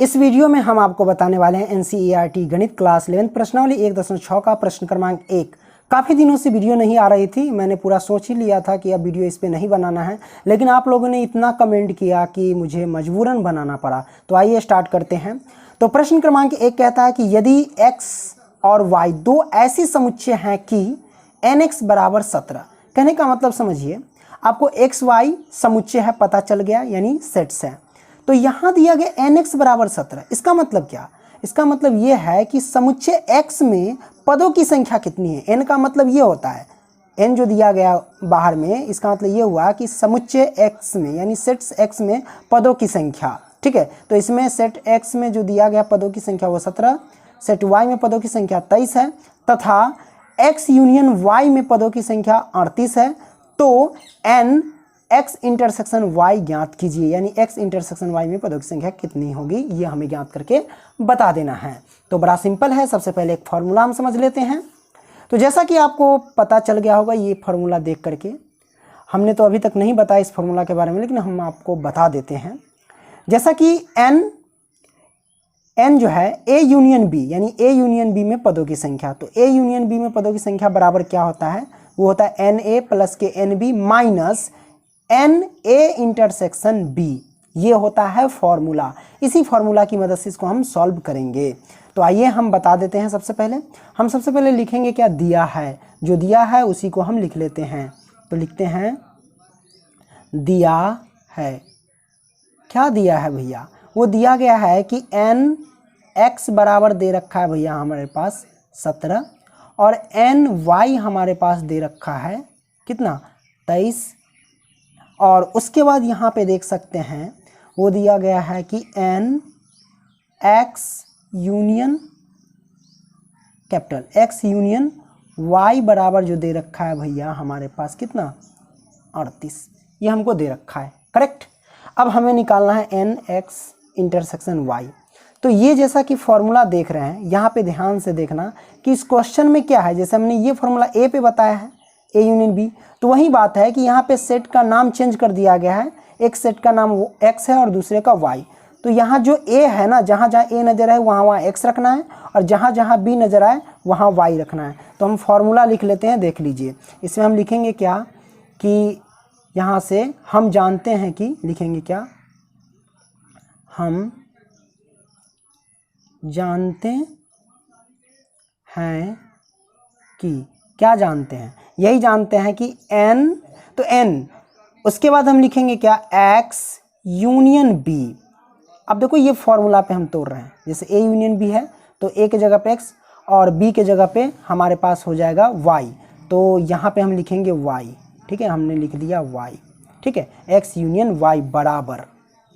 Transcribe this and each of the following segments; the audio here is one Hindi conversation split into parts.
इस वीडियो में हम आपको बताने वाले हैं एनसीईआरटी गणित क्लास 11 प्रश्नावली 1.6 का प्रश्न क्रमांक 1। काफ़ी दिनों से वीडियो नहीं आ रही थी, मैंने पूरा सोच ही लिया था कि अब वीडियो इस पे नहीं बनाना है, लेकिन आप लोगों ने इतना कमेंट किया कि मुझे मजबूरन बनाना पड़ा। तो आइए स्टार्ट करते हैं। तो प्रश्न क्रमांक 1 कहता है कि यदि x और y दो ऐसी समुच्चय हैं कि nx बराबर 17। कहने का मतलब समझिए, आपको x y समुच्चय है पता चल गया, यानी सेट्स है। तो यहाँ दिया गया nx बराबर 17। इसका मतलब क्या? इसका मतलब ये है कि समुच्चय x में पदों की संख्या कितनी है। n का मतलब ये होता है, n जो दिया गया बाहर में, इसका मतलब ये हुआ कि समुच्चय x में यानी सेट्स x में पदों की संख्या। ठीक है, तो इसमें सेट x में जो दिया गया पदों की संख्या वो 17, सेट y में पदों की संख्या 23 है, तथा x यूनियन y में पदों की संख्या 38 है। तो n x इंटरसेक्शन y ज्ञात कीजिए, यानी x इंटरसेक्शन y में पदों की संख्या कितनी होगी, ये हमें ज्ञात करके बता देना है। तो बड़ा सिंपल है। सबसे पहले एक फॉर्मूला हम समझ लेते हैं। तो जैसा कि आपको पता चल गया होगा ये फॉर्मूला देख करके, हमने तो अभी तक नहीं बताया इस फॉर्मूला के बारे में, लेकिन हम आपको बता देते हैं। जैसा कि n जो है a यूनियन b, यानी a यूनियन b में पदों की संख्या, तो a यूनियन b में पदों की संख्या बराबर क्या होता है? वो होता है na प्लस के nb minus na intersection b। ये होता है फॉर्मूला। इसी फॉर्मूला की मदद से इसको हम सॉल्व करेंगे। तो आइए हम बता देते हैं। सबसे पहले लिखेंगे क्या दिया है, जो दिया है उसी को हम लिख लेते हैं। तो लिखते हैं दिया है। क्या दिया है भैया? वो दिया गया है कि n x बराबर दे रखा है भैया हमारे पास 17, और n y हमारे पास दे रखा है कितना? 23। और उसके बाद यहाँ पे देख सकते हैं वो दिया गया है कि n x union capital x union y बराबर जो दे रखा है भैया हमारे पास कितना? 38। ये हमको दे रखा है, करेक्ट। अब हमें निकालना है n x इंटरसेक्शन y। तो ये जैसा कि फॉर्मूला देख रहे हैं, यहाँ पे ध्यान से देखना कि इस क्वेश्चन में क्या है। जैसे हमने ये फॉर्मूला a पे बताया है, a यूनियन b, तो वही बात है कि यहाँ पे सेट का नाम चेंज कर दिया गया है। एक सेट का नाम x है और दूसरे का y। तो यहाँ जो a है ना, जहाँ जहाँ a नज़र आए वहाँ x रखना है, और जहाँ जहाँ b नज़र आए वहाँ y रखना है। तो हम फॉर्मूला लिख लेते हैं, देख लीजिए। इसमें हम लिखेंगे क्या कि यहाँ से हम जानते हैं कि लिखेंगे क्या, हम जानते हैं कि, क्या जानते हैं? यही जानते हैं कि n, तो n, उसके बाद हम लिखेंगे क्या, x यूनियन b। अब देखो ये फॉर्मूला पे हम तोड़ रहे हैं। जैसे a यूनियन b है तो a के जगह पे x और b के जगह पे हमारे पास हो जाएगा y। तो यहाँ पे हम लिखेंगे y। ठीक है, हमने लिख दिया y। ठीक है, x यूनियन y बराबर,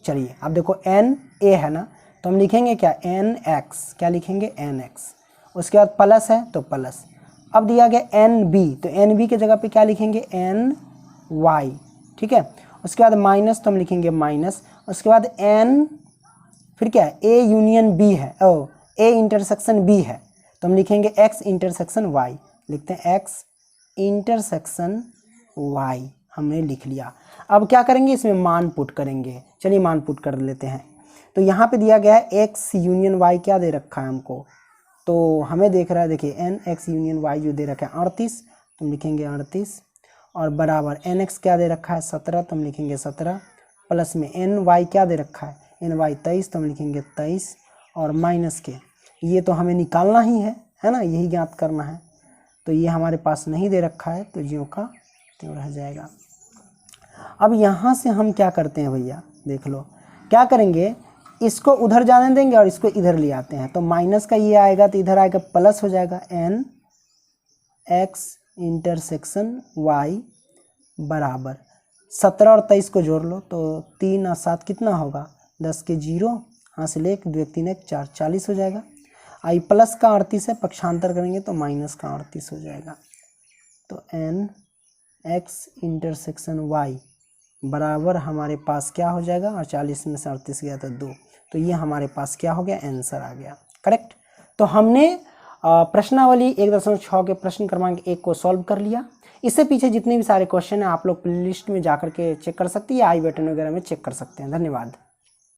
चलिए अब देखो n a है ना, तो हम लिखेंगे क्या, nx। क्या लिखेंगे? nx। उसके बाद प्लस है तो प्लस। अब दिया गया nb, तो nb के जगह पे क्या लिखेंगे, ny। ठीक है, उसके बाद माइनस, तो हम लिखेंगे माइनस। उसके बाद n, फिर क्या है, a यूनियन b है, ओ a इंटरसेक्शन b है, तो हम लिखेंगे x इंटरसेक्शन y। लिखते हैं x इंटरसेक्शन y, हमने लिख लिया। अब क्या करेंगे, इसमें मान पुट करेंगे। चलिए मान पुट कर लेते हैं। तो यहाँ पे दिया गया है x यूनियन y, क्या दे रखा है हमको, तो हमें देख रहा है, देखिए n x यूनियन y जो दे रखा है 38, तो हम लिखेंगे 38, और बराबर n x क्या दे रखा है 17, तो हम लिखेंगे 17, प्लस में n y क्या दे रखा है, n y 23, तो हम लिखेंगे 23, और माइनस के, ये तो हमें निकालना ही है ना, यही ज्ञात करना है। तो ये हमारे पास नहीं दे रखा है, तो ज्यों का त्यों रह जाएगा। अब यहाँ से हम क्या करते हैं भैया, देख लो क्या करेंगे, इसको उधर जाने देंगे और इसको इधर ले आते हैं। तो माइनस का ये आएगा तो इधर आएगा प्लस हो जाएगा, n x इंटरसेक्शन y बराबर 17 और 23 को जोड़ लो, तो 3 और 7 कितना होगा, 10 के 0, यहाँ से ले 2 3 1 4, 40 हो जाएगा। आई प्लस का 38 है, पक्षांतर करेंगे तो माइनस का 38 हो जाएगा। तो n x इंटरसेक्शन y बराबर हमारे पास क्या हो जाएगा, और 40 में से 38 गया तो 2, तो ये हमारे पास क्या हो गया, आंसर आ गया, करेक्ट। तो हमने प्रश्नावली 1.6 के प्रश्न क्रमांक 1 को सॉल्व कर लिया। इससे पीछे जितने भी सारे क्वेश्चन हैं आप लोग प्लेलिस्ट में जाकर के चेक कर सकते हैं, या आई बटन वगैरह में चेक कर सकते हैं। धन्यवाद।